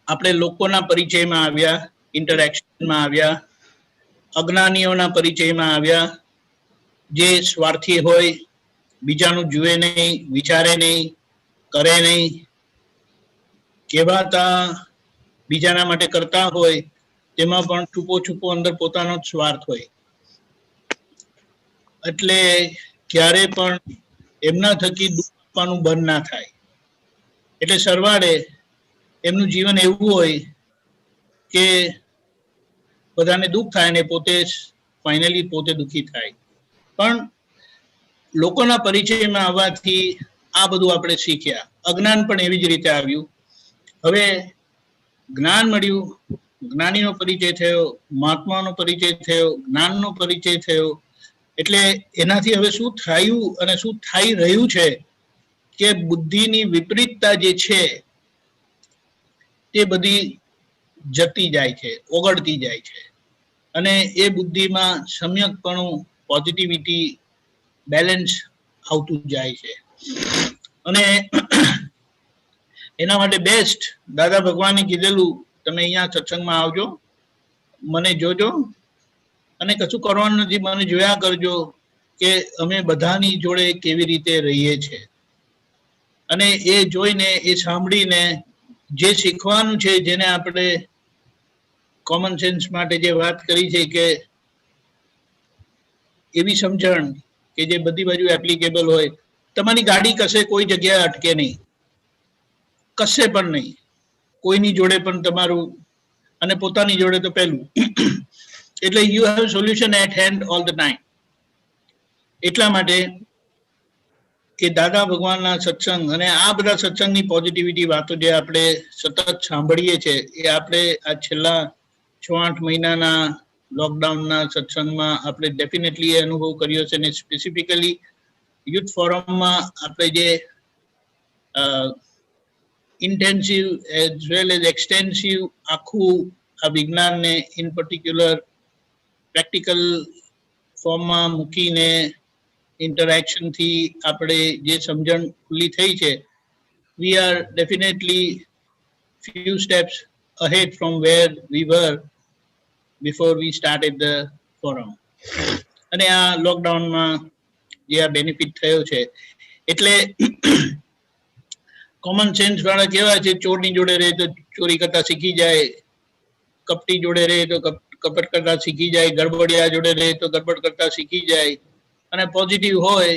આપણે લોકોના પરિચયમાં આવ્યા, ઇન્ટરેક્શનમાં આવ્યા, અજ્ઞાનીઓના પરિચયમાં આવ્યા, જે સ્વાર્થી હોય, બીજાનું જુએ નહીં, વિચારે નહીં, કરે નહીં, કહેવાતા બીજાના માટે કરતા હોય, તેમાં પણ છુપો છુપો અંદર પોતાનો જ સ્વાર્થ હોય. એટલે ક્યારે પણ એમના થકી દુઃખ આપવાનું બંધ ના થાય. એટલે સરવાળે એમનું જીવન એવું હોય કે બધાને દુઃખ થાય ને પોતે ફાઇનલી પોતે દુઃખી થાય. પણ લોકોના પરિચયમાં આવવાથી આ બધું આપણે શીખ્યા. અજ્ઞાન પણ એવી જ રીતે આવ્યું. હવે જ્ઞાન મળ્યું, જ્ઞાનીનો પરિચય થયો, મહાત્માનો પરિચય થયો, જ્ઞાનનો પરિચય થયો. એટલે એનાથી હવે શું થયું અને શું થઈ રહ્યું છે કે બુદ્ધિની વિપરીતતા જે છે તે બધી જતી જાય છે, ઓગળતી જાય છે, અને એ બુદ્ધિમાં સમ્યકપણું, પોઝિટિવિટી, બેલેન્સ આવતું જાય છે. અને એના માટે બેસ્ટ દાદા ભગવાને કીધેલું, તમે અહીંયા સત્સંગમાં આવજો, મને જોજો, અને કશું કરવાનું નથી, મને જોયા કરજો કે અમે બધાની જોડે કેવી રીતે રહીએ છીએ. અને એ જોઈને, એ સાંભળીને જે શીખવાનું છે, જેને આપણે કોમન સેન્સ માટે જે વાત કરી છે કે એવી સમજણ કે જે બધી બાજુ એપ્લિકેબલ હોય. તમારી ગાડી કશે કોઈ જગ્યાએ અટકે નહીં, કશે પણ નહીં, કોઈની જોડે પણ તમારું, અને પોતાની જોડે તો પહેલું. એટલે you have solution at hand all the time. એટલા માટે કે દાદા ભગવાનના સત્સંગ અને આ બધા સત્સંગની પોઝિટિવિટી વાતો જે આપણે સતત સાંભળીએ છીએ, એ આપણે આ છેલ્લા 6-8 મહિનાના લોકડાઉનના સત્સંગમાં આપણે ડેફિનેટલી એ અનુભવ કર્યો છે. અને સ્પેસિફિકલી યુથ ફોરમમાં આપણે જે intensive as well as extensive આખું આ વિજ્ઞાનને ઇન પર્ટિક્યુલર પ્રેક્ટિકલ ફોર્મમાં મૂકીને ઇન્ટરેક્શનથી આપણે જે સમજણ ખુલ્લી થઈ છે, we are definitely few steps ahead from where we were before we started the forum. અને આ લોકડાઉનમાં જે આ બેનિફિટ થયો છે, એટલે કોમન સેન્સ વાળા કેવા છે, ચોરની જોડે રહે તો ચોરી કરતા શીખી જાય, કપટી જોડે રહે તો કપટ કરતા શીખી જાય, ગડબડિયા જોડે રહે તો ગડબડ કરતા શીખી જાય, અને પોઝિટિવ હોય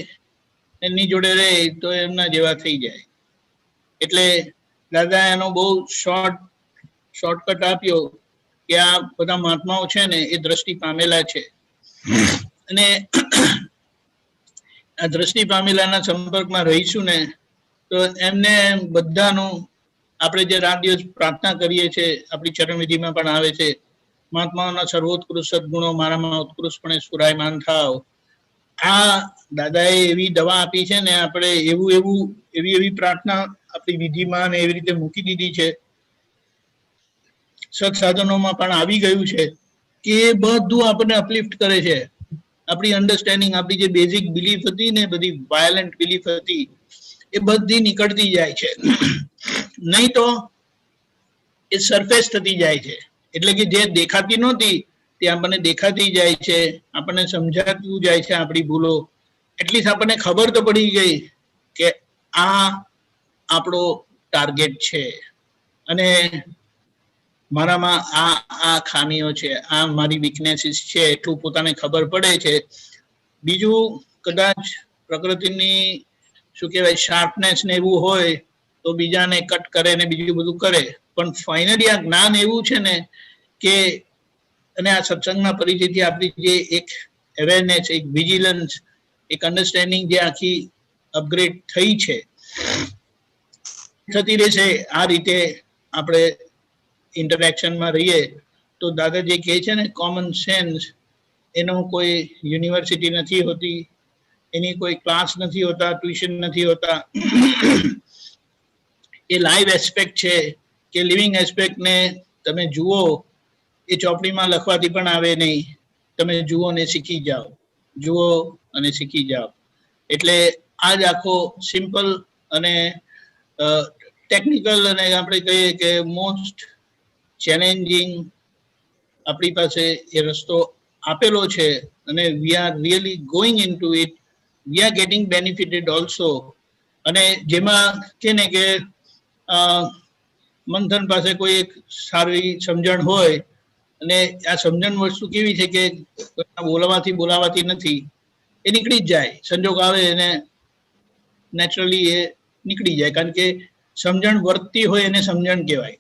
એમની જોડે રહે તો એમના જેવા થઈ જાય. એટલે દાદા એનો બહુ શોર્ટકટ આપ્યો કે આ બધા મહાત્માઓ છે ને એ દ્રષ્ટિ પામેલા છે, અને આ દ્રષ્ટિ પામેલાના સંપર્કમાં રહીશું ને તો એમને બધાનું આપણે જે રાત દિવસ પ્રાર્થના કરીએ છીએ, આપણી ચરણવિધિમાં પણ આવે છે, મહાત્માઓના સર્વોત્કૃષ્ટ સદગુણો મારામાં ઉત્કૃષ્ટપણે સુરાયમાન થાવ. આ દાદાએ એવી દવા આપી છે ને, આપણે એવી પ્રાર્થના આપણી વિધિમાં ને એવી રીતે મૂકી દીધી છે, સત્સાધનોમાં પણ આવી ગયું છે કે એ બધું આપણને અપલિફ્ટ કરે છે. આપણી અન્ડરસ્ટેન્ડિંગ, આપણી જે બેઝિક બિલીફ હતી ને, બધી વાયલન્ટ બિલીફ હતી, એ બધી નીકળતી જાય છે. નહીં તો એ સરફેસ થતી જાય છે. એટલે કે જે દેખાતી નહોતી તે આપણને દેખાતી જાય છે, આપણને સમજાતું જાય છે આપણી ભૂલો. એટલીસ્ટ આપણને ખબર તો પડી ગઈ કે આ આપણો ટાર્ગેટ છે, અને મારામાં આ ખામીઓ છે, આ મારી વીકનેસીસ છે, એટલું પોતાને ખબર પડે છે. બીજું કદાચ પ્રકૃતિની શું કહેવાય શાર્પનેસ ને એવું હોય તો બીજાને કટ કરે ને બીજું બધું કરે, પણ ફાઇનલી આ જ્ઞાન એવું છે ને કે, અને આ સત્સંગના પરિચયથી આપણી જે એક અવેરનેસ, એક વિજિલન્સ, એક અન્ડરસ્ટેન્ડિંગ જે આખી અપગ્રેડ થઈ છે, થતી રહેશે. આ રીતે આપણે ઇન્ટરેક્શનમાં રહીએ તો દાદા જે કહે છે ને કોમન સેન્સ, એનો કોઈ યુનિવર્સિટી નથી હોતી, એની કોઈ ક્લાસ નથી હોતા, ટ્યુશન નથી હોતા. એ લાઈવ એસ્પેક્ટ છે કે લિવિંગ એસ્પેક્ટને તમે જુઓ, એ ચોપડીમાં લખવાથી પણ આવે નહીં, તમે જુઓ ને શીખી જાઓ, જુઓ અને શીખી જાઓ. એટલે આ જ આખો સિમ્પલ અને ટેકનિકલ, અને આપણે કહીએ કે મોસ્ટ ચેલેન્જિંગ આપણી પાસે એ રસ્તો આપેલો છે અને we are really going into it, we are getting benefited also. અને જેમાં કે ને કે મંથન પાસે કોઈ એક સારી સમજણ હોય અને આ સમજણ વસ્તુ કેવી છે કે બોલાવાથી નથી, એ નીકળી જ જાય. સંજોગ આવે એને નેચરલી એ નીકળી જાય, કારણ કે સમજણ વર્તતી હોય એને સમજણ કહેવાય.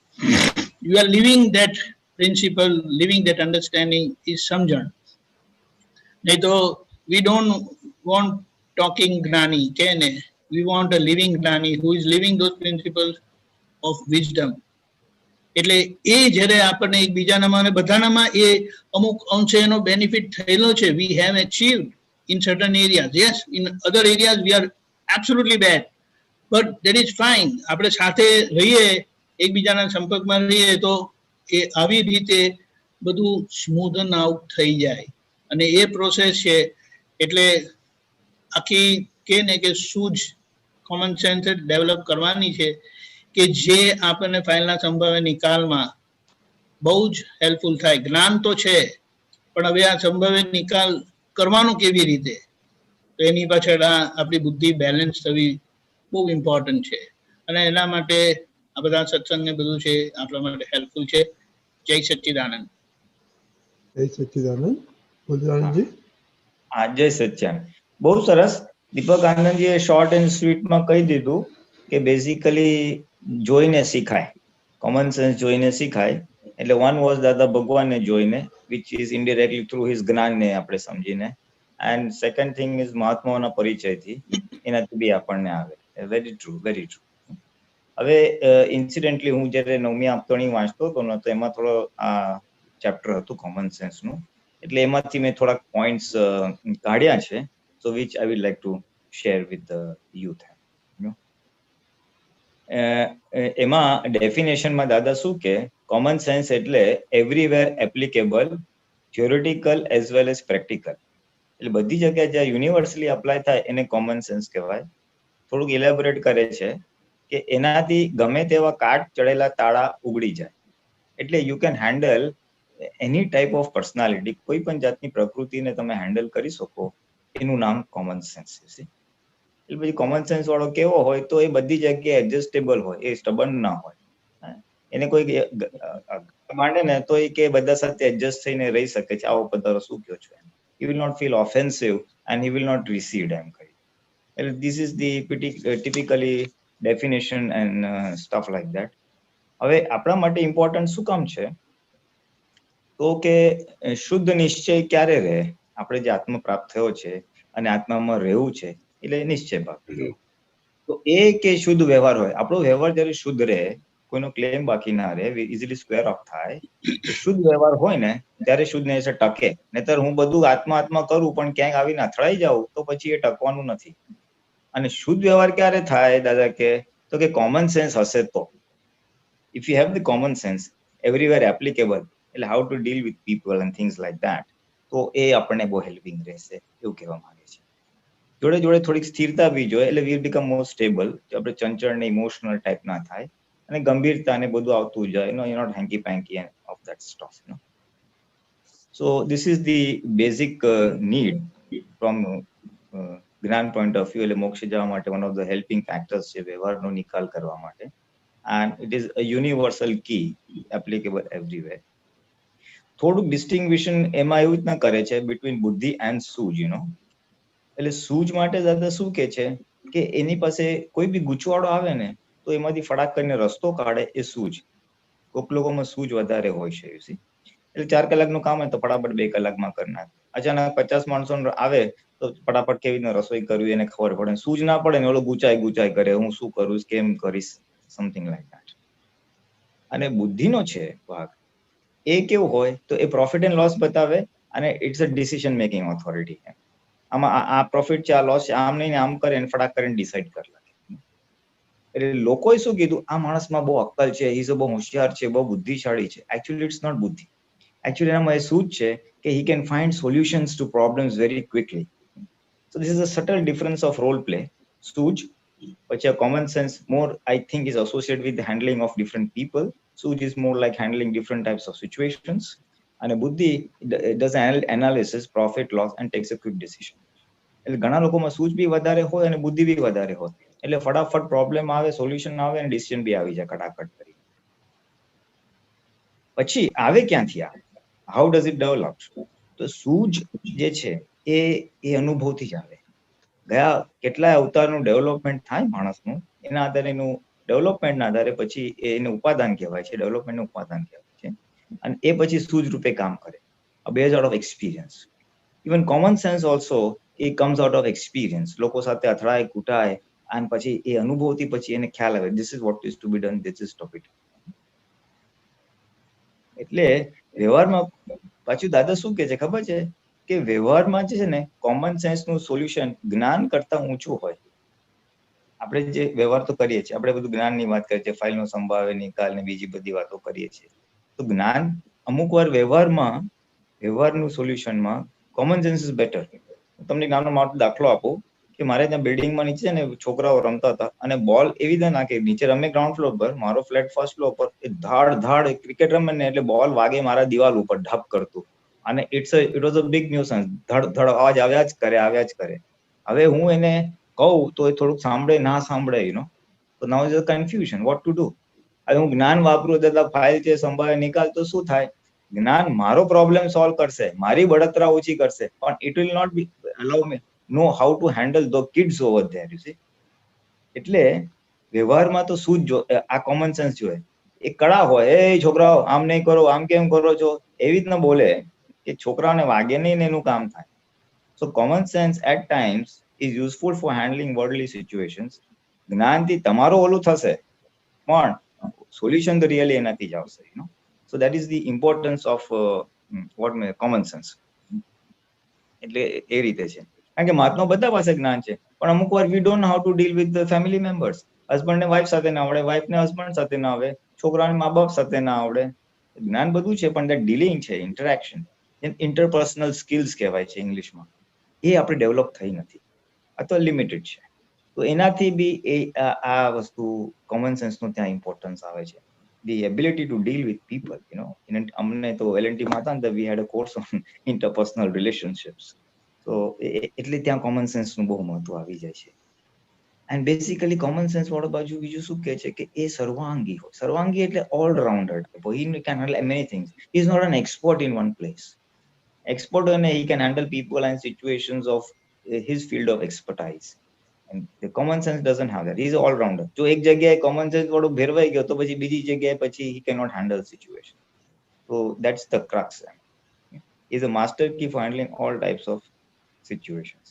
You are living that principal, living that understanding is સમજણ. નહીં તો વી ડોન્ટ વોન્ટ ટોકિંગ જ્ઞાની કે ને, વી વોન્ટ અ લિવિંગ જ્ઞાની who is living those principles of wisdom. એટલે એ જ્યારે આપણને એકબીજાનામાં અને બધાનામાં એ અમુક અંશે એનો બેનિફિટ થયેલો છે. We have achieved in certain areas. Yes, in other areas we are absolutely bad, but that is fine. આપણે સાથે રહીએ, એકબીજાના સંપર્કમાં રહીએ તો એ આવી રીતે બધું સ્મૂધન આઉટ થઈ જાય. અને એ પ્રોસેસ છે. એટલે આખી કે ને કે સૂઝ કોમન સેન્સ ડેવલપ કરવાની છે કે જે આપણને ફાઇલના સંભાવ્ય નિકાલમાં બહુ જ હેલ્પફુલ થાય. જ્ઞાન તો છે, પણ હવે આ સંભાવ્ય નિકાલ કરવાનું કેવી રીતે, તો એની પાછળ આપણી બુદ્ધિ બેલેન્સ થવી બહુ ઇમ્પોર્ટન્ટ છે. અને એના માટે આ બધા સત્સંગ ને બધું છે આપણા માટે હેલ્પફુલ છે. જય સચ્ચિદાનંદ. જય સચ્ચિદાનંદ. બુદ્ધાનંદજી. હા, જય સચ્ચિદાનંદ. બહુ સરસ. દીપક આનંદજીએ શોર્ટ એન્ડ સ્વીટમાં કહી દીધું કે બેઝિકલી જોઈને શીખાય, કોમન સેન્સ જોઈને શીખાય. એટલે વન વોઝ દાદા ભગવાનને જોઈને, which is indirectly through his જ્ઞાનને આપણે સમજીને. એન્ડ સેકન્ડ થિંગ ઇઝ મહાત્માઓના પરિચયથી, એનાથી બી આપણને આવે. Very true, very true. હવે ઇન્સિડેન્ટલી હું જ્યારે 9મી આપતણી વાંચતો હતો ને, તો એમાં થોડો આ ચેપ્ટર હતું કોમન સેન્સનું, એટલે એમાંથી મેં થોડાક પોઈન્ટ્સ કાઢ્યા છે. So which I will like to share with the youth. એમાં ડેફિનેશનમાં દાદા શું કે, કોમન સેન્સ એટલે everywhere applicable, theoretical as well as practical. એટલે બધી જગ્યાએ જ્યાં યુનિવર્સલી અપ્લાય થાય એને કોમન સેન્સ કહેવાય. થોડુંક ઇલેબોરેટ કરે છે કે એનાથી ગમે તેવા કાટ ચડેલા તાળા ઉગડી જાય. એટલે you can handle any type of personality, કોઈ પણ જાતની પ્રકૃતિને તમે હેન્ડલ કરી શકો, એનું નામ કોમન સેન્સ છે. એટલે પછી કોમન સેન્સ વાળો કેવો હોય તો એ બધી જગ્યાએ એડજસ્ટેબલ હોય, એ સ્ટબન ના હોય. એને કોઈ માંડે ને તો એ કે બધા સાથે એડજસ્ટ થઈને રહી શકે છે. આવો પધારો, શું કહો છો? He will not feel offensive and he will not recede. એમ કહી. એટલે this is the typically definition and stuff like that. હવે આપણા માટે ઇમ્પોર્ટન્ટ શું કામ છે તો કે શુદ્ધ નિશ્ચય ક્યારે રહે? આપણે જે આત્મા પ્રાપ્ત થયો છે અને આત્મામાં રહેવું છે એટલે નિશ્ચય બાકી. તો એ કે શુદ્ધ વ્યવહાર હોય, આપણો વ્યવહાર જયારે શુદ્ધ રહે, કોઈનો ક્લેમ બાકી ના રહે, ઇઝીલી સ્ક્વેર ઓફ થાય, શુદ્ધ વ્યવહાર હોય ને ત્યારે શુદ્ધ ને ટકે. નહીતર હું બધું આત્મા કરું પણ ક્યાંક આવીને અથડાઈ જાઉં તો પછી એ ટકવાનું નથી. અને શુદ્ધ વ્યવહાર ક્યારે થાય દાદા કે, તો કે કોમન સેન્સ હશે તો. If you have the common sense everywhere applicable, એટલે how to deal with people and things like that, તો એ આપણને બહુ હેલ્પિંગ રહેશે, એવું કહેવા માંગે છે. જોડે જોડે થોડીક સ્થિરતા બી જોઈએ, એટલે વીલ બીકમ મોર સ્ટેબલ. આપણે ચંચળ ને ઇમોશનલ ટાઈપ ના થાય, અને ગંભીરતા ને બધું આવતું જાય. No you not hanky panky of that stuff. So this is the basic need from જ્ઞાન પોઈન્ટ ઓફ વ્યૂ. એટલે મોક્ષ જવા માટે one of the helping factors છે વ્યવહારનો નિકાલ કરવા માટે. And it is a universal key applicable everywhere. થોડુંક ડિસ્ટિંગ્વિશન એમાં એવું રીતના કરે છે બિટવીન બુદ્ધિ એન્ડ સૂઝ, યુ નો. એટલે સૂઝ માટે દાદા શું કે છે કે એની પાસે કોઈ બી ગૂંચવાડો આવે ને તો એમાંથી ફટાક કરીને રસ્તો કાઢે, એ સૂઝ. કોઈક લોકોમાં સૂઝ વધારે હોય છે. એટલે 4 કલાકનું કામ હોય તો ફટાફટ 2 કલાકમાં કરી નાખે. અચાનક 50 માણસો આવે તો ફટાફટ કેવી રીતે રસોઈ કરવી એને ખબર પડે. સૂઝ ના પડે ને ઓલો ગુચાઈ કરે, હું શું કરું, કેમ કરીશ, સમથિંગ લાઈક ધેટ. અને બુદ્ધિનો છે ભાગ, એ કેવું હોય તો એ પ્રોફિટ એન્ડ લોસ બતાવે, અને it's a decision making authority. આમાં આ પ્રોફિટ છે, આ લોસ છે, આમ નહીં આમ કરે ને ફટાક કરીને ડિસાઈડ કરી લે. એટલે લોકોએ શું કીધું, આ માણસમાં બહુ અક્કલ છે, ઈ બહુ હોશિયાર છે, બહુ બુદ્ધિશાળી છે. એકચ્યુઅલી ઇટ્સ નોટ બુદ્ધિ. એકચ્યુઅલી એનામાં એ શું છે કે he can find solutions to problems very quickly. So this is a subtle difference of role play. સૂઝ પછી a common sense more I think is associated with the handling of different people, Suj is more like handling different types of situations. અને બુદ્ધિ does analysis, profit loss and takes a quick decision. એટલે ઘણા લોકોમાં સૂઝ બી વધારે હોય અને બુદ્ધિ બી વધારે હોય, એટલે ફટાફટ પ્રોબ્લેમ આવે, સોલ્યુશન આવે અને ડિસિઝન બી આવી જાય કટાકટ કરી. પછી આવે ક્યાંથી આ? How does it develop? તો સૂઝ જે છે એ અનુભવથી જ આવે. ગયા કેટલાય અવતારનું ડેવલપમેન્ટ થાય માણસનું, એના આધારે એનું ડેવલપમેન્ટના આધારે પછી એને ઉપાદાન કહેવાય છે, ડેવલપમેન્ટનું ઉપાદાન કહેવાય છે, અને એ પછી સૂઝ રૂપે કામ કરે, base out of experience. Even common sense also a comes out of experience. લોકો સાથે અથડાય કૂટાય અને પછી એ અનુભવથી પછી એને ખ્યાલ આવે, this is what is to be done, this is stop it. એટલે વ્યવહારમાં પાછું દાદા શું કે છે ખબર છે કે વ્યવહારમાં જે છે ને કોમન સેન્સ નું સોલ્યુશન જ્ઞાન કરતા ઊંચું હોય. આપણે જે વ્યવહાર તો કરીએ છીએ, આપણે બધું જ્ઞાનની વાત કરીએ છીએ, ફાઇલનો સંભાવે નિકાલ ને બીજી બધી વાતો કરીએ છીએ. તો જ્ઞાન અમુક વાર વ્યવહારનું સોલ્યુશનમાં કોમન સેન્સ ઇઝ બેટર. તમને નાનો મોટો દાખલો આપું કે મારે ત્યાં બિલ્ડિંગમાં નીચે ને છોકરાઓ રમતા હતા અને બોલ એવી રીતે નાખે, નીચે રમે ગ્રાઉન્ડ ફ્લોર પર, મારો ફ્લેટ ફર્સ્ટ ફ્લોર પર, એ ધાડ ક્રિકેટ રમે ને એટલે બોલ વાગે મારા દિવાલ ઉપર ઢપ કરતું, અને it was a big nuisance, ધડ અવાજ આવ્યા જ કરે. હવે હું એને કહું તો એ થોડુંક સાંભળે ના સાંભળે, તો now is a confusion what to do. હવે હું જ્ઞાન વાપરું દાદા, ફાઇલ છે સંભાળે નિકાલ, તો શું થાય? જ્ઞાન મારો પ્રોબ્લેમ સોલ્વ કરશે, મારી બળતરા ઓછી કરશે, પણ it will not be allow me know how to handle the kids over there, you see. એટલે વ્યવહારમાં તો શું જ આ કોમન સેન્સ જોઈએ. એ કડા હોય, એ છોકરાઓ આમ નહીં કરો, આમ કેમ કરો છો, એવી રીતના બોલે કે છોકરાઓને વાગે નહીં ને એનું કામ થાય. So common sense at times is useful for handling worldly situations. જ્ઞાનથી તમારું ઓલું થશે, પણ સોલ્યુશન તો રિયલી એનાથી જ આવશે, so that is the importance of what common sense. એટલે એ રીતે છે, કારણ કે મહાત્મા બધા પાસે જ્ઞાન છે, પણ અમુક વાર we don't know how to deal with the family members. Husband ને વાઇફ સાથે ના આવડે, વાઇફ ને હસબન્ડ સાથે ના આવે, છોકરાને મા બાપ સાથે ના આવડે. જ્ઞાન બધું છે, પણ ડીલિંગ છે, ઇન્ટરેક્શન, ઇન્ટરપર્સનલ સ્કિલ્સ કહેવાય છે ઇંગ્લિશમાં, એ આપણે ડેવલપ થઈ નથી, અથવા લિમિટેડ છે. તો એનાથી બી આ વસ્તુ કોમન સેન્સ નું ત્યાં ઇમ્પોર્ટન્સ આવે છે. The ability to deal with people, અમને તો LNT માં હતા ને, we had a course on interpersonal relationships. So એટલે ત્યાં કોમન સેન્સ નું બહુ મહત્વ આવી જાય છે. એન્ડ બેસિકલી કોમન સેન્સ વાળો બાજુ બીજું શું કહે છે કે એ સર્વાંગી હોય. સર્વાંગી એટલે allrounder. He can handle many things. He is not an expert in one place. Expert and he can handle people and situations of his field of expertise. And the common sense doesn't have that. He is an all-rounder. જો એક જગ્યાએ common sense વાળો ભેરવાઈ ગયો તો પછી બીજી જગ્યાએ પછી he cannot handle situation. So that's the crux. He is a master key for handling all types of situations.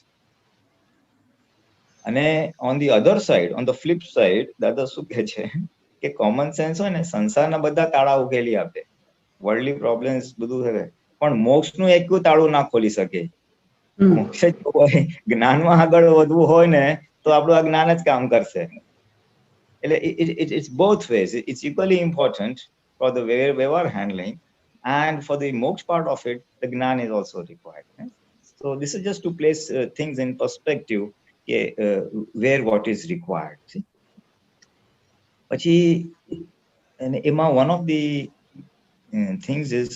અને on the other side, on the flip side, દાદા શું કહે છે કે common sense હોય ને સંસારના બધા તાળા ઉકેલી આપે, વર્લ્ડલી પ્રોબ્લેમ્સ બધું છે, પણ મોક્ષનું એક તાળું ના ખોલી શકે. મોક્ષ જ હોય, જ્ઞાનમાં આગળ વધવું હોય ને તો આપણું આ જ્ઞાન જ કામ કરશે. એટલે it's both ways. It's equally important for the વ્યવહાર handling, and for the moksha part of it, the jnana is also required. So this is just to place things in perspective, where what is required. See? પછી એમાં one of the things is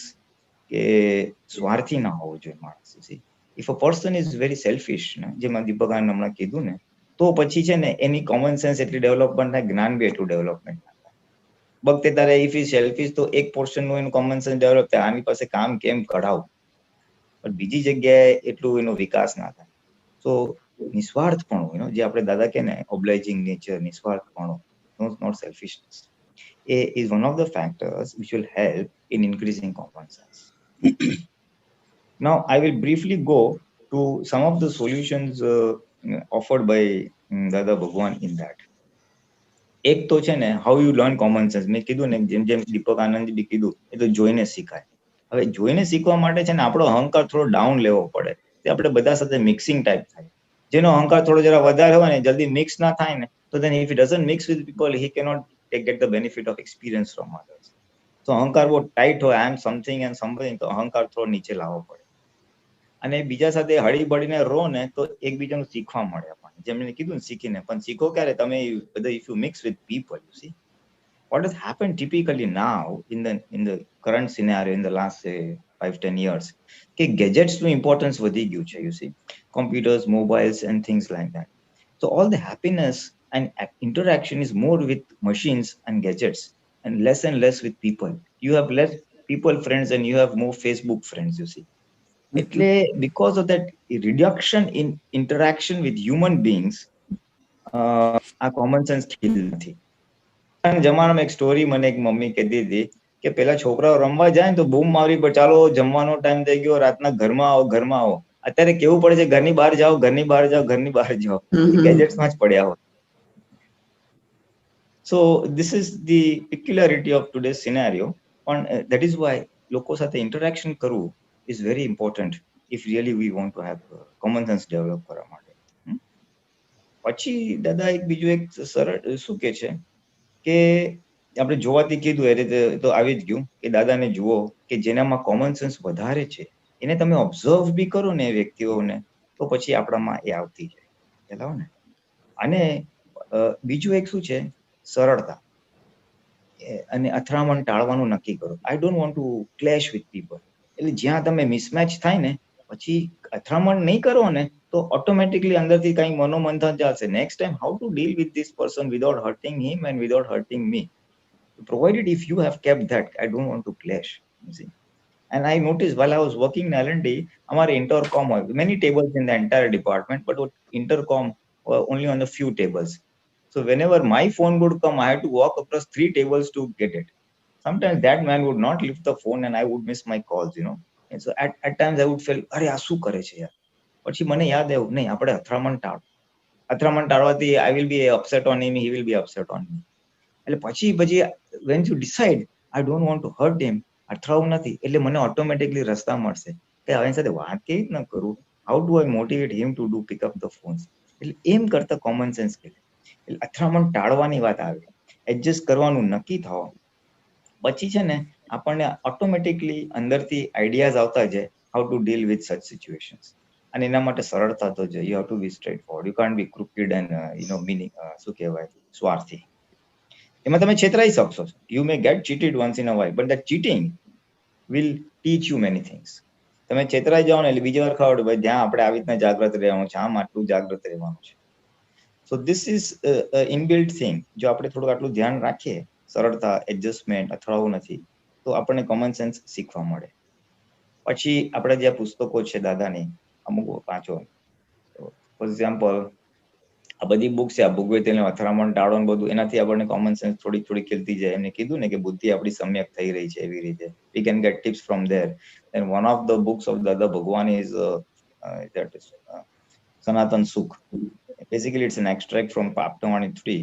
કે સ્વાર્થી ના હોવો જોઈએ માણસ. If a person is very selfish, જેમાં દીપકાને હમણાં કીધું ને, તો પછી છે ને એની કોમન સેન્સ એટલી ડેવલપમેન્ટ થાય, જ્ઞાન બી એટલું ડેવલપમેન્ટ થાય. બગતે તારે ઇફ ઇઝ સેલ્ફિશ તો એક પોર્શન નું એનું કોમન સેન્સ ડેવલપ થાય, આની પાસે કામ કેમ કઢાવું, પણ બીજી જગ્યાએ એટલું એનો વિકાસ ના થાય. તો નિસ્વાર્થપણું, જે આપણે દાદા કે ને ઓબ્લાઇજિંગ nature, નિસ્વાર્થપણું, not selfishness, is one of the factors which will help in increasing common sense. Now I will briefly go to some of the solutions offered by Dada Bhagwan in that. એક તો છે ને how you learn common sense. મેં કીધું ને જેમ દીપક આનંદ બી કીધું, એ તો જોઈને શીખાય. હવે જોઈને શીખવા માટે છે ને આપણો અહંકાર થોડો ડાઉન લેવો પડે, તે આપણે બધા સાથે મિક્સિંગ ટાઈપ થાય. જેનો અહંકાર થોડો જરા વધારે હોય ને, જલ્દી મિક્સ ના થાય ને, તો then if he doesn't mix with people, he cannot get the benefit of experience from others. So અહંકાર બહુ ટાઈટ હોય, I am something and something, તો અહંકાર થોડો નીચે લાવવો પડે. અને બીજા સાથે હળી બળીને રહો ને તો એકબીજાનું શીખવા મળે આપણને. જેમ મેં કીધું ને શીખીને, પણ શીખો ક્યારે તમે બધા, if you mix with people, you see. what has happened typically now in the current scenario in the last say 5-10 years કે gadgets નું importance વધી ગયું છે, you see, computers, mobiles and things like that. So all the happiness and interaction is more with machines and gadgets and less with people. You have less people friends and you have more Facebook friends, you see. એટલે because of that reduction in interaction with human beings, આ common sense ખીલ નથી. જમાનામાં એક story મને એક mummy કહેતી હતી કે પેલા છોકરાઓ રમવા જાય ને તો બૂમ મારી, પણ ચાલો જમવાનો ટાઈમ થઈ ગયો, રાતના ઘરમાં આવો ઘરમાં આવો. અત્યારે કેવું પડે છે, ઘરની બહાર જાઓ ઘરની બહાર જાઓ ઘરની બહાર જાઓ, ગેજેટ્સમાં જ પડ્યા હોય. સો this is the peculiarity of today's scenario. પણ that is why લોકો સાથે ઇન્ટરેક્શન કરવું is very important if really we want to have common sense develop કરવા માટે. પછી દાદા એક બીજું એક સરળ શું કે છે કે આપણે જોવાથી કીધું એ રીતે તો આવી જ ગયું કે દાદાને જુઓ કે જેનામાં કોમન સેન્સ વધારે છે એને તમે ઓબ્ઝર્વ બી કરો ને એ વ્યક્તિઓને તો પછી આપણામાં એ આવતી જાય, બરાબર ને. અને બીજું એક શું છે, સરળતા અને અથડામણ ટાળવાનું નક્કી કરો. I don't want to clash with people. એટલે જ્યાં તમે મિસમેચ થાય ને પછી અથડામણ નહીં કરો ને તો ઓટોમેટિકલી અંદરથી કંઈ મનોમંથન ચાલશે. Next time how to deal with this person without hurting him and without hurting me, provided if you have kept that, I don't want to clash, you see. And I noticed while I was working in L&D, our intercom, many tables in the entire department, but intercom only on a few tables. So whenever my phone would come, I had to walk across 3 tables to get it. Sometimes that man would not lift the phone and I would miss my calls, you know. And so at times I would feel, અરે આ શું કરે છે યાર. પછી મને યાદ આવ્યું, નહીં આપણે અથડામણ ટાળવાથી I will be upset on him, he will be upset on me. એટલે પછી when you decide I don't want to hurt him, અથડાવું નથી, એટલે મને ઓટોમેટિકલી રસ્તા મળશે કે હવે સાથે વાત કેવી રીતના કરું, how do I motivate him to do pick up the phones. એટલે એમ કરતા કોમન સેન્સ કે એટલે અથડામણ ટાળવાની વાત આવે, એડજસ્ટ કરવાનું નક્કી થાવ, પછી છે ને આપણને ઓટોમેટિકલી અંદરથી આઈડિયાઝ આવતા જાય how to deal with such situations. અને એના માટે સરળતા તો છે, you have to be straightforward, you can't be crooked and meaning શું કહેવાય સ્વાર્થી. એમાં તમે છેતરાઈ શકશો, you may get cheated once in a while, but that cheating will teach you many things. તમે છેતરાઈ જાઓ ને એટલે બીજી વાર ખબર ભાઈ જ્યાં આપણે આવી રીતના જાગ્રત રહેવાનું છે, આમ આટલું જાગ્રત રહેવાનું છે. સો ધીસ ઇઝ ઇનબિલ્ટ થિંગ. જો આપણે થોડું આટલું ધ્યાન રાખીએ, સરળતા, એડજસ્ટમેન્ટ, અથડાવું નથી, તો આપણને કોમન સેન્સ શીખવા મળે. પછી આપણે જે પુસ્તકો છે દાદાની અમુક વાંચો, ફોર એક્ઝામ્પલ આ બધી બુક છે, આ ભોગવેતેલને અથડામણ ટાળો ને બધું, એનાથી આપણને કોમન સેન્સ થોડી થોડી ખીલતી જાય. એમને કીધું ને કે બુદ્ધિ આપણી સમ્યક થઈ રહી છે, એવી રીતે we can get tips from there. And one of the books of Dada Bhagwan is that is Sanatan Sukh. Basically it's an extract from Paptawani 3,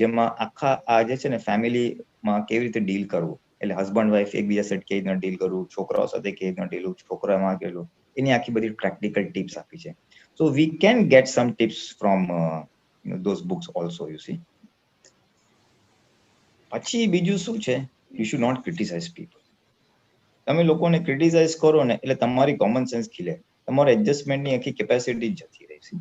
જેમાં આખા આ જે છે ને ફેમિલીમાં કેવી રીતે ડીલ કરવું, એટલે હસબન્ડ વાઈફ એકબીજા સાથે કેવી રીતના ડીલ કરવું, છોકરાઓ સાથે કેવી રીતના ડીલ કરવું, છોકરામાં કેવું, એની આખી બધી પ્રેક્ટિકલ ટિપ્સ આપી છે. So we can get some tips from those books also, you see. પછી બીજું શું છે, you should not criticize people. તમે લોકોને ક્રિટિસાઇઝ કરો ને એટલે તમારી કોમન સેન્સ ખીલે, તમારો એડજસ્ટમેન્ટની આખી કેપેસિટી જતી રહેશે.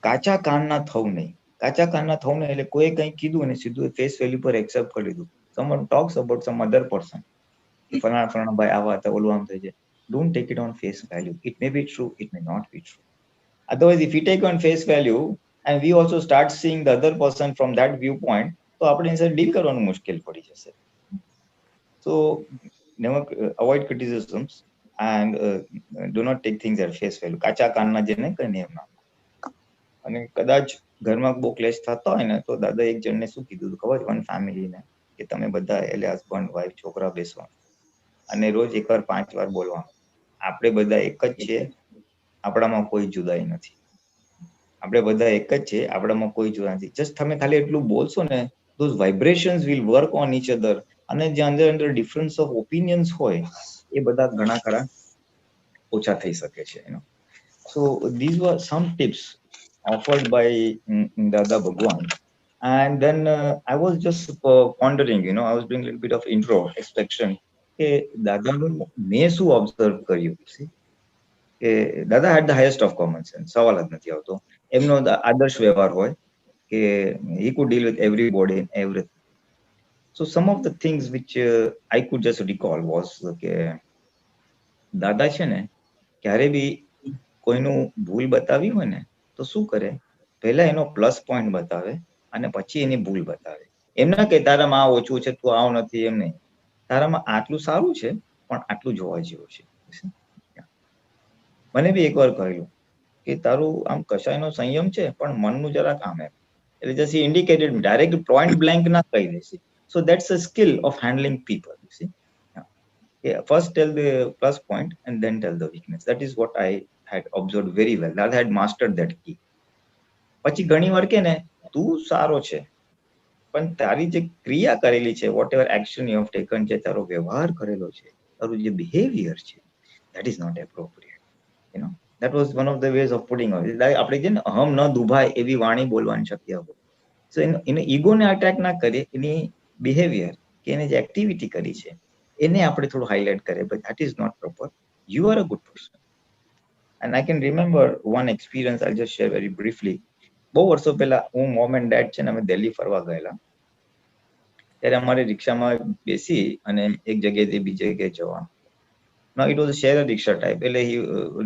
કાચા કાનના થવું નહીં. કાચા કાનના થવું નહીં એટલે કોઈ કંઈ કીધું અને સીધું ફેસ વેલ્યુ પર એક્સેપ્ટ કરી લીધું. someone talks about some other person, ફલાણા ભાઈ આવા હતા, ઓલું આમ થઈ જાય. Don't take it on face value. It may be true, it may not be true. Otherwise, if we take on face value and we also start seeing the other person from that viewpoint, તો આપણે એની સાથે deal કરવાનું મુશ્કેલ પડી જશે. So never avoid criticisms and do not take things at face value. કાચા કાનના જેને કઈ નિયમ ના. અને કદાચ ઘરમાં બહુ ક્લેશ થતા હોય ને તો દાદા એક જણને શું કીધું હતું ખબર, વન ફેમિલીને, કે તમે બધા એટલે હસબન્ડ વાઈફ છોકરા બેસવાનું અને રોજ એકવાર 5 વાર બોલવાનું, આપણે બધા એક જ છીએ, આપણામાં કોઈ જુદાઈ નથી, આપણે બધા એક જ છે, આપણામાં કોઈ જુદા નથી. જસ્ટ તમે ખાલી એટલું બોલશો ને, those vibrations will work on each other. અને જે અંદર ડિફરન્સ ઓફ ઓપિનિયન્સ હોય એ બધા ઘણા ખરા ઓછા થઈ શકે છે. So these were some tips offered by Dada Bhagwan. And then I was just pondering, I was doing a little bit of introspection. કે દાદાનું મેં શું ઓબ્ઝર્વ કર્યું, કે દાદા had the highest of common sense, સવાલ જ નથી આવતો. એમનો આદર્શ વ્યવહાર હોય, કે he could deal with everybody and everything. So some of the things which I could just recall was કે દાદા છે ને ક્યારે બી કોઈનું ભૂલ બતાવી હોય ને તો શું કરે, પહેલા એનો પ્લસ પોઈન્ટ બતાવે અને પછી એની ભૂલ બતાવે. એમ ના કે તારામાં આ ઓછું છે, તું આવ નથી, એમ નહીં. તારામાં આટલું સારું છે પણ આટલું જોવા જેવું છે. મને બી એકવાર કહેલું કે તારું આમ કશાયનો સંયમ છે પણ મનનું જરા કામ એમ. એટલે just he indicated direct point blank ના કહી દે. So that's a skill of handling people, you see. Yeah, first tell the plus point and then tell the weakness. That is what I had observed very well. That I had mastered that key. પછી ઘણી વાર કે ને તું સારો છે પણ તારી જે ક્રિયા કરેલી છે, whatever action you have taken છે, તારો વ્યવહાર કરેલો છે, તારું જે બિહેવિયર છે, that is not appropriate. You know, that was one of the ways of putting out. આપણે જે અહમ ન દુભાય એવી વાણી બોલવાની શક્ય હોય. સો એને ઈગોને અટેક ના કરીએ, એની બિહેવિયર કે એને જે એક્ટિવિટી કરી છે એને આપણે થોડું હાઇલાઇટ કરીએ, but that is not proper. You are a good person. And I can remember one experience, I'll just share very briefly. બહુ વર્ષો પહેલા હું મોમ એન્ડ ડેડ છે ને અમે દિલ્હી ફરવા ગયેલા, ત્યારે અમારે રિક્ષામાં બેસી અને એક જગ્યાએથી બીજી જગ્યાએ જવાનું. Now it was a share rickshaw type. એટલે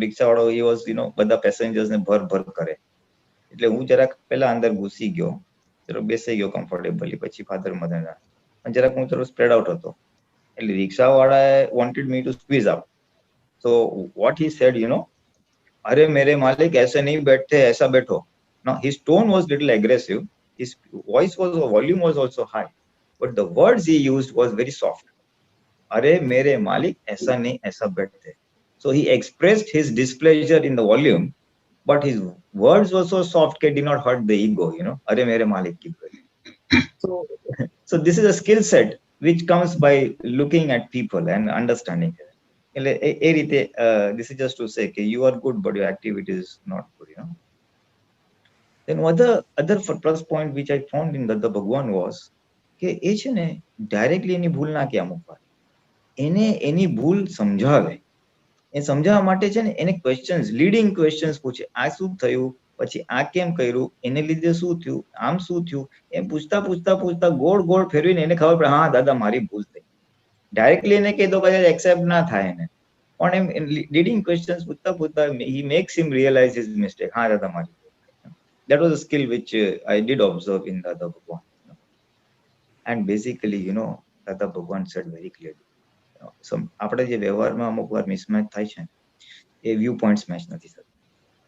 રિક્ષાવાળો he was, you know, બધા પેસેન્જર્સ ને ભર કરે. એટલે હું જરાક પહેલા અંદર ઘૂસી ગયો, જરાક બેસી ગયો કમ્ફર્ટેબલી, પછી ફાધર મધર જરાક હું થોડો સ્પ્રેડ આઉટ હતો. એટલે રિક્ષાવાળાએ wanted me to squeeze out. So what he said, you know, अरे मेरे मालिक ऐसे नहीं बैठते, ऐसा बैठो. Now his tone was little aggressive, his voice was, volume was also high, but the words he used was very soft. अरे मेरे मालिक ऐसा नहीं, ऐसा बैठते. So he expressed his displeasure in the volume, but his words were so soft that did not hurt the ego, you know. अरे मेरे मालिक की so this is a skill set which comes by looking at people and understanding it. This is just to say that you are good but your activity is not good, you know. Then other plus point which I found in Dada Bhagwan was કે એ છે ને directly એની ભૂલ ના કે અમુક વાર એને એની ભૂલ સમજાવે. એ સમજાવવા માટે છે ને એને ક્વેશ્ચન્સ, લીડિંગ ક્વેશ્ચન્સ પૂછે. આ શું થયું, પછી આ કેમ કર્યું, એને લીધે શું થયું, આમ શું થયું, એમ પૂછતા પૂછતા પૂછતા ગોળ ફેરવીને એને ખબર પડે હા દાદા મારી ભૂલ થઈ. ડાયરેક્ટલી એને કહી દો કદાચ એક્સેપ્ટ ના થાય એને, પણ એમ લીડિંગ ક્વેશ્ચન્સ પૂછતા પૂછતા he makes him realize his mistake. હા દાદા મારી. That was a skill which I did observe in Dada Bhagwan. And basically, you know, Dada Bhagwan said very clearly, આપણે જે વ્યવહારમાં અમુક વાર મિસમેચ થાય છે એ વ્યૂ પોઈન્ટ્સ મેચ નથી થતા.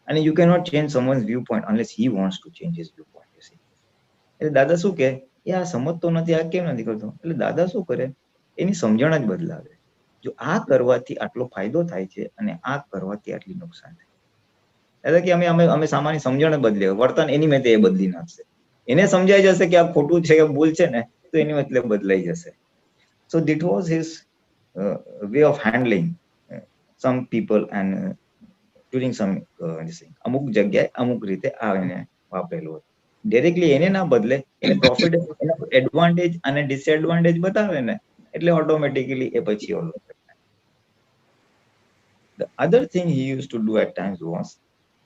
અને you cannot change someone's viewpoint unless he wants to change his viewpoint, you see. એટલે દાદા શું કહે, એ આ સમજતો નથી, આ કેમ નથી કરતો, એટલે દાદા શું કરે, એની સમજણ જ બદલાવે. જો આ કરવાથી આટલો ફાયદો થાય છે અને આ કરવાથી આટલી નુકસાન થાય. એટલે કે અમે સામાન્ય સમજણ બદલે, વર્તન એની મેં એ બદલી નાખશે. એને સમજાઈ જશે કે આ ખોટું છે કે ભૂલ છે ને, તો એની મતલબ બદલાઈ જશે. So that was his way of handling some people and during some અમુક જગ્યાએ અમુક રીતે આ એને વાપરેલું હતું. ડાયરેક્ટલી એને ના બદલે, એને પ્રોફિટ, એના એડવાન્ટેજ અને ડિસએડવાન્ટેજ બતાવે ને એટલે ઓટોમેટિકલી એ પછી ઓલો. The other thing he used to do at times was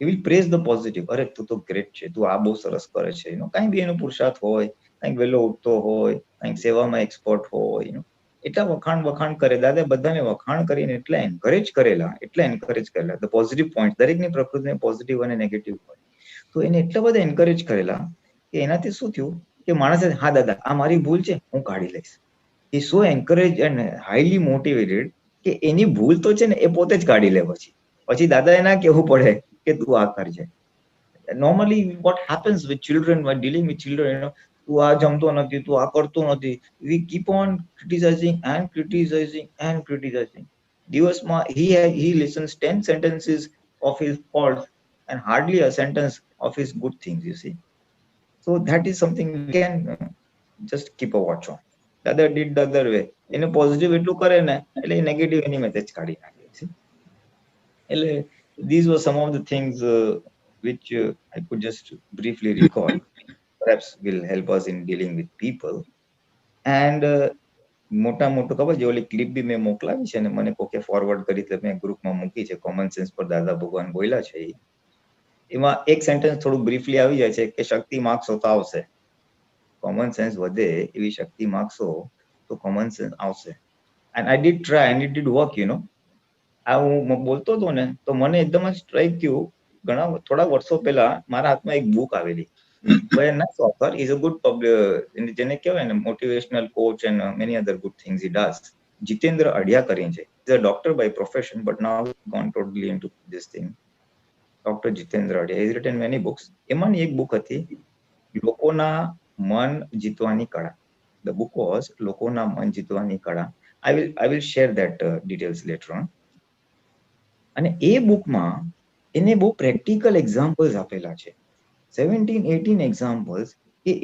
he will praise the positive. અરે તું તો ગ્રેટ છે, તું આ બહુ સરસ કરે છે, you know, કાંઈ બી એનો પુરુષાર્થ હોય, કાંઈક વહેલો ઉઠતો હોય, કાંઈક સેવામાં એક્સપર્ટ હોય, you know, એટલા વખાણ કરે. દાદા બધાને વખાણ કરીને એટલા એન્કરેજ કરેલા. ધ પોઝિટિવ પોઈન્ટ, દરેકની પ્રકૃતિને પોઝિટિવ અને નેગેટિવ હોય, તો એને એટલા બધા એન્કરેજ કરેલા કે એનાથી શું થયું કે માણસે હા દાદા આ મારી ભૂલ છે, હું કાઢી લઈશ. એ સો એન્કરેજ એન્ડ હાઈલી મોટિવેટેડ કે એની ભૂલ તો છે ને એ પોતે જ કાઢી લે. પછી દાદાએ ના કહેવું પડે કે તું આ કરજે. Normally what happens with children, while dealing with children, you know, તું આ જમતો નથી, તું આ કરતો નથી, we keep on criticizing and criticizing and criticizing. દિવસમાં he listens 10 sentences of his faults and hardly a sentence of his good things, you see. So that is something we can just keep a watch on. The other did the other way. એને positive એટલું કરે ને એટલે negative એની message કાઢી નાખે છે. એટલે these were some of the things which I could just briefly recall. Perhaps will help us in dealing with people. And મોટા ખબર છે ઓલી ક્લિપ બી મેં મોકલાવી છે ને મને કોકે ફોરવર્ડ કરી, એટલે મેં ગ્રુપમાં મૂકી છે. કોમન સેન્સ પર દાદા ભગવાન બોલ્યા છે. એમાં એક સેન્ટેન્સ થોડું બ્રીફલી આવી જાય છે કે શક્તિ માર્ક્સો તો આવશે, કોમન સેન્સ વધે એવી શક્તિ માર્ક્સો તો કોમન સેન્સ આવશે. And I did try and it did work, આ હું બોલતો હતો ને તો મને એકદમ જ સ્ટ્રાઇક થયું. થોડા વર્ષો પહેલા મારા હાથમાં એક બુક આવેલી, by nice author, is a good જેને કહેવાય ને motivational coach and many other good things he does. Jitendra Adhia કરીને છે, is a doctor by profession but now gone totally into this thing. Doctor Jitendra Adhia, is written many books. એમાંની એક book હતી લોકોના મન જીતવાની કળા. ધ બુક વોઝ લોકોના મન જીતવાની કળા. I will share that details later on. અને એ બુકમાં એને બહુ પ્રેક્ટિકલ એક્ઝામ્પલ્સ આપેલા છે, 17-18 examples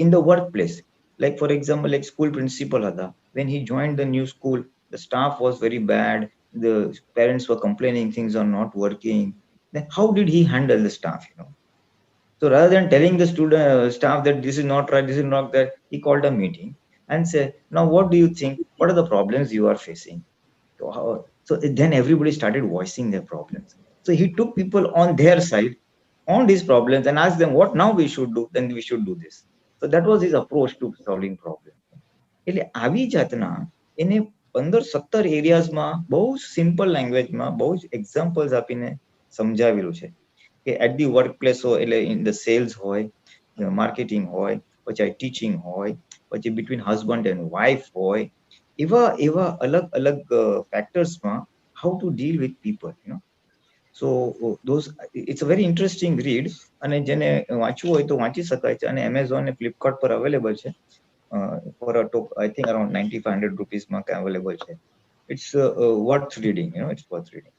in the workplace. Like for example, like school principal હતા, when he joined the new school, the staff was very bad, the parents were complaining things are not working. Then how did he handle the staff, So rather than telling the staff that this is not right, this is not that, he called a meeting and said, now what do you think, what are the problems you are facing? So then everybody started voicing their problems. So he took people on their side on these problems and asked them what now we should do, then we should do this. So that was his approach to solving problems. એટલે આવી જાતના એને 15-17 એરિયાઝમાં બહુ simple લેંગ્વેજમાં બહુ જ examples આપીને સમજાવેલું છે કે એટ ધી વર્ક પ્લેસ હોય, એટલે ઇન ધ સેલ્સ હોય, માર્કેટિંગ હોય, પછી ટીચિંગ હોય, પછી બિટવીન હસબન્ડ એન્ડ વાઇફ હોય, એવા અલગ અલગ ફેક્ટર્સમાં how to deal with people, So those, it's a very interesting read, અને જેને વાંચવું હોય તો વાંચી શકાય છે, અને એમેઝોન અને ફ્લિપકાર્ટ પર અવેલેબલ છે for a I think around 9500 rupees માં અવેલેબલ છે. It's worth reading, it's worth reading.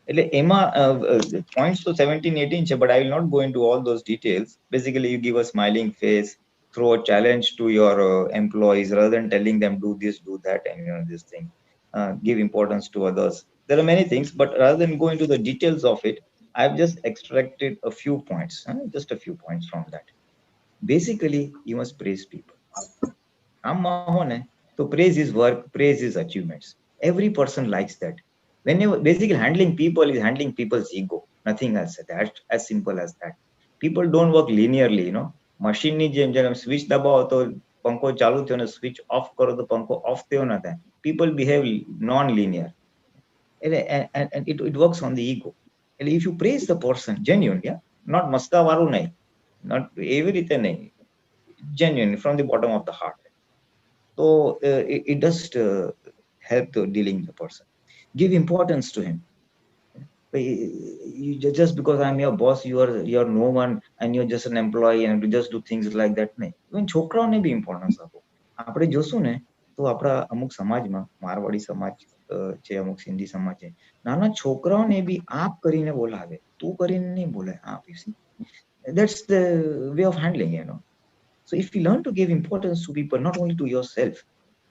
એટલે એમાં points તો 17-18 છે, but I will not go into all those details. Basically you give a smiling face, throw a challenge to your employees rather than telling them do this, do that, and this thing. Give importance to others. There are many things, but rather than go into the details of it, I've just extracted a few points, just a few points from that. Basically, you must praise people. So praise his work, praise his achievements. Every person likes that. Whenever basically handling people is handling people's ego, nothing else. That's as simple as that. People don't work linearly, Machine ની જેમ switch દબાવો તો પંખો ચાલુ થયો ને switch off કરો તો પંખો ઓફ થયો ન થાય. People behave non-linear. And it works on the ego. If you praise the person genuine, not Maska વાળું નહીં, not એવી રીતે નહીં, genuine from the bottom of the heart, so it does help to dealing the person. Give importance to him. Just because I'm your boss, you're no one and you're just an employee and you just do things like that. Even છોકરાઓને બી importance આપો. આપણે જોશું ને તો આપણા અમુક સમાજમાં, મારવાડી સમાજ છે, અમુક સિંધી સમાજ છે, નાના છોકરાઓને બી આપ કરીને બોલાવે, તું કરીને નહીં બોલાય, આપ. That's the way of handling, So if you learn to give importance to people, not only to yourself,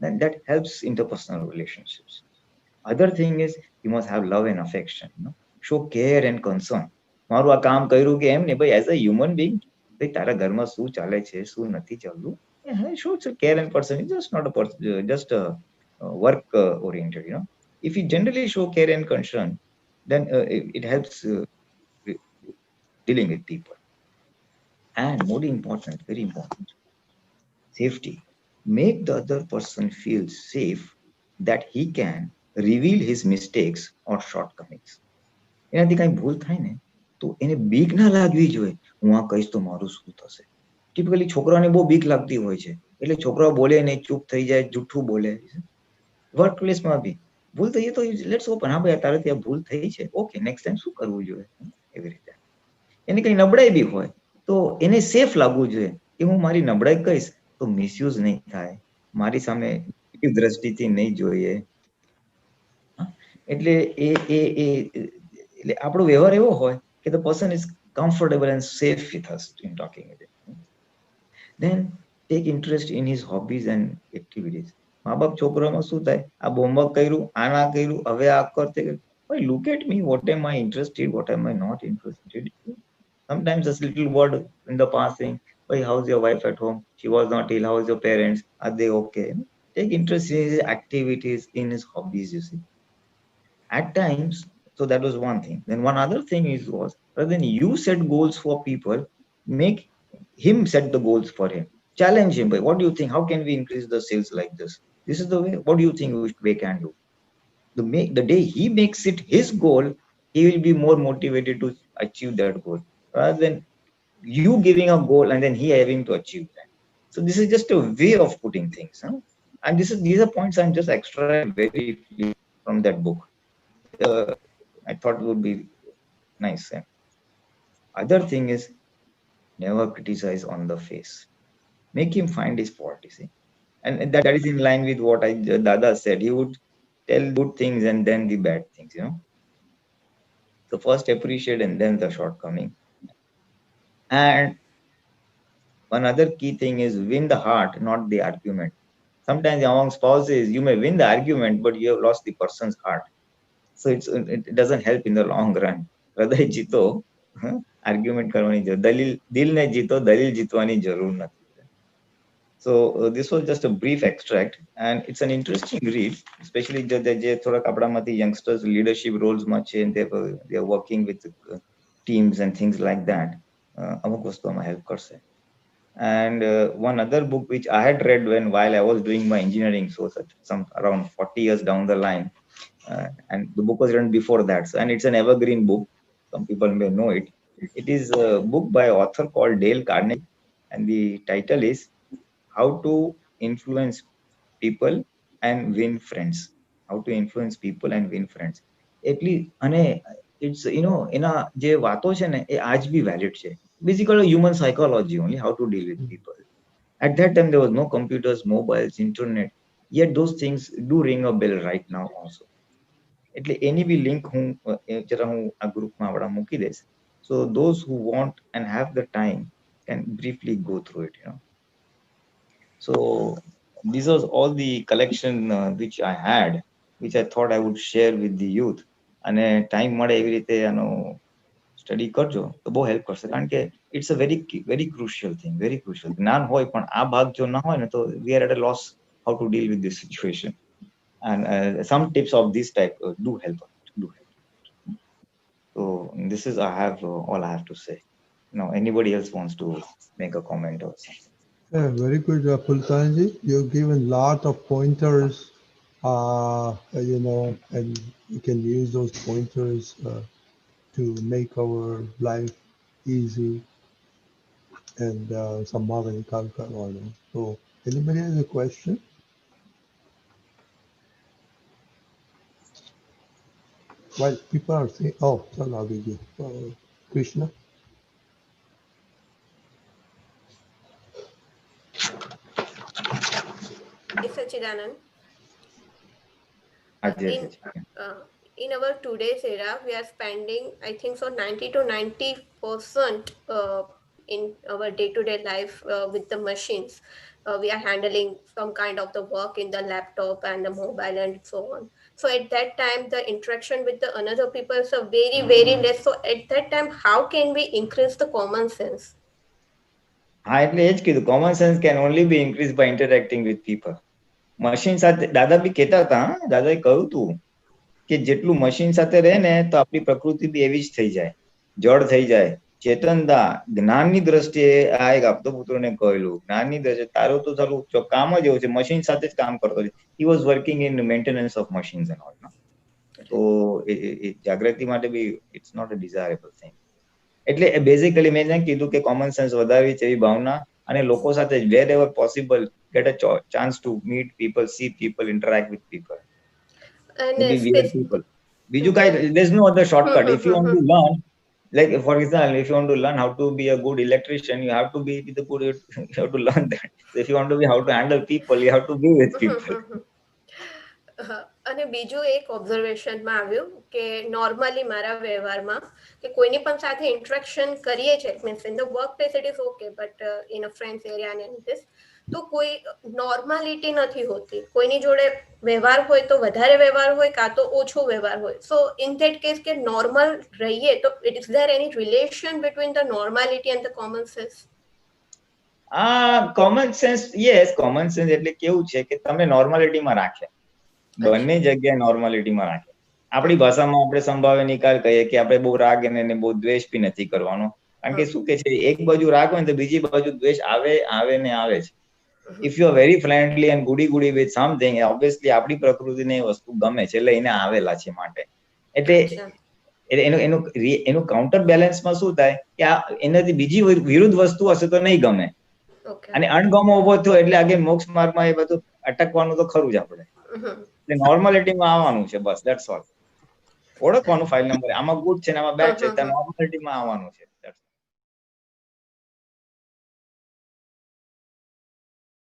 then that helps interpersonal relationships. Other thing is you must have love and affection, show care and concern. મારું આ કામ કર્યું કે એમ ને ભાઈ, as a human being, ભાઈ તારા ઘરમાં શું ચાલે છે, શું નથી ચાલતું, show care and concern. It's just not a person, just a work oriented, If you generally show care and concern, then it helps dealing with people. And more important, very important, safety. Make the other person feel safe that he can reveal his mistakes or shortcomings. એનાથી કઈ ભૂલ થાય ને તો એને બીક ના લાગવી જોઈએ, હું આ કહીશ તો મારું શું થશે. ટિપિકલી છોકરાઓને બહુ બીક લાગતી હોય છે, એટલે છોકરાઓ બોલે નહીં, ચૂપ થઈ જાય, જૂઠું બોલે. વર્ક પ્લેસમાં બી ભૂલ થઈ તો લેટ્સ ઓપન, હા ભાઈ તારે ત્યાં ભૂલ થઈ છે, ઓકે નેક્સ્ટ ટાઈમ શું કરવું જોઈએ, એવી રીતે. એને કઈ નબળાઈ બી હોય તો એને સેફ લાગવું જોઈએ કે હું મારી નબળાઈ કહીશ તો મિસયુઝ નહીં થાય, મારી સામે દ્રષ્ટિથી નહીં જોઈએ. એટલે આપણો વ્યવહાર એવો હોય કે the person is comfortable and safe with us in talking with him. Then take interest in his hobbies and activities. મા બાપ છોકરામાં શું થાય, આ હોમવર્ક કર્યું, આ ના કર્યું, હવે આ કરતે, look at me, what am I interested, what am I not interested. Sometimes just little word in the passing, how's your wife at home, she was not ill, how's your parents, are they okay. Take interest in his activities, in his hobbies, you see. At times, so that was one thing. Then one other thing was rather than you set goals for people, make him set the goals for him. Challenge him by, what do you think, how can we increase the sales like this? This is the way, what do you think we can do? The day he makes it his goal, he will be more motivated to achieve that goal, rather than you giving a goal and then he having to achieve that. So this is just a way of putting things, huh? And these are points I'm just extracting very briefly from that book. I thought it would be nice. Other thing is, never criticize on the face. Make him find his fault, you see. And that is in line with what Dada said. He would tell good things and then the bad things, you know. So first appreciate and then the shortcoming. And one other key thing is win the heart, not the argument. Sometimes among spouses, you may win the argument, but you have lost the person's heart. So it doesn't help in the long run. હૃદય જીતો, argument કરવાની જરૂર, દિલ ને જીતો, દલીલ જીતવાની જરૂર નથી. So this was just a brief extract, and it's an interesting read, especially જે થોડાક આપણામાંથી youngsters leadership roles માં છે, and they are working with teams and things like that. અમુક વસ્તુ આમાં help કરશે. And one other book which I had read while I was doing my engineering, so some around 40 years down the line, and the book was written before that, so, and it's an evergreen book. Some people may know it. It is a book by an author called Dale Carnegie, and the title is How to Influence People and Win Friends. How to Influence People and Win Friends. અને it's, you know, એના જે વાતો છે ને એ આજ બી valid છે. Basically human psychology only, how to deal with people. At that time there was no computers, mobiles, internet, yet those things do ring a bell right now also. એટલે એની બી link જરા હું આ ગ્રુપમાં આપણા મૂકી દઈશ. So those who want and have the time can briefly go through it, you know. So this was all the collection which I had, which I thought I would share with the youth. અને time મળે એવી રીતે આનો study કરજો તો બહુ help કરશે, કારણ કે it's a very crucial thing, very crucial. જ્ઞાન હોય પણ આ ભાગ જો ના હોય ને તો we are at a loss how to deal with this situation. And some tips of this type do help. So this is all I have to say. Now anybody else wants to make a comment or something? Yeah, very good, Pultanji. You've given a lot of pointers, you know, and you can use those pointers to make our life easy and somehow and conquer all that. So anybody has a question? Well, people are saying, oh, Salabiji, Krishna. Sachidanand. In our today's era, we are spending, I think so, 90 to 90% in our day-to-day life with the machines. We are handling some kind of the work in the laptop and the mobile and so on. So at that time, the interaction with the another people is very, very less. So at that time, how can we increase the common sense? એટલે એ જ કીધું, common sense can only be increased by interacting with people. Machine સાથે દાદા બી કહેતા હતા, દાદાએ કહ્યું હતું કે જેટલું મશીન સાથે રહે ને તો આપણી પ્રકૃતિ બી એવી જ થઈ જાય, જડ થઈ જાય. ચેતનતા જ્ઞાનની દ્રષ્ટિએ આ એક આપતો પુત્રને કહેલું, જ્ઞાનની દ્રષ્ટિએ તારું તો ચાલુ કામ જ એવું છે, મશીન સાથે જ કામ કરતો છે. He was working in maintenance of machines and all. તો જાગૃતિ માટે બી it's not a desirable thing. એટલે બેઝિકલી મેં કીધું કે કોમન સેન્સ વધારવી છે એવી ભાવના, અને લોકો સાથે wherever possible get a chance to meet people, see people, interact with people. And people. બીજું કાંઈ, there's no other shortcut. If you want to learn, like for example, if you want to learn how to be a good electrician, you have to be with the good, you have to learn that. So if you want to be how to handle people, you have to be with people. અને બીજું એક ઓબ્ઝર્વેશનમાં આવ્યું કે normally મારા વ્યવહારમાં કે કોઈની પણ સાથે ઇન્ટરેક્શન કરીએ છીએ, means in the work place it is okay, but in a friends area and this, તો કોઈ નોર્માલિટી નથી હોતી. કોઈની જોડે વ્યવહાર હોય તો વધારે વ્યવહાર હોય, કાં તો ઓછો વ્યવહાર હોય. સો ઇન ધેટ કેસ કે નોર્મલ રહીએ તો is there any relation between the normality and the common sense? Common sense, yes. Common sense એટલે કેવું છે કે તમે નોર્માલિટીમાં રાખે, બંને જગ્યાએ નોર્માલિટીમાં રાખે. આપણી ભાષામાં આપણે સંભાવ્ય નિકાલ કહીએ કે આપણે બહુ રાગ અને બહુ દ્વેષ બી નથી કરવાનો, કારણ કે શું કે છે એક બાજુ રાગ હોય ને તો બીજી બાજુ દ્વેષ આવે ને આવે છે. If you are very friendly and Gudi with something, obviously આપણી પ્રકૃતિને એ વસ્તુ ગમે છે એટલે એને આવેલા છે માટે. એટલે એનું કાઉન્ટર બેલેન્સમાં શું થાય કે આ એનાથી બીજી વિરુદ્ધ વસ્તુ હશે તો નહીં ગમે, અને અણગમો ઉભો થયો એટલે આગળ મોક્ષ માર્ગમાં એ બધું અટકવાનું તો ખરું જ આપણે. એટલે નોર્માલિટીમાં આવવાનું છે, બસ દેટ્સ ઓલ. ઓળખવાનું ફાઇલ નંબર, આમાં ગુડ છે ને આમાં બેડ છે, ત્યાં નોર્માલિટીમાં આવવાનું છે.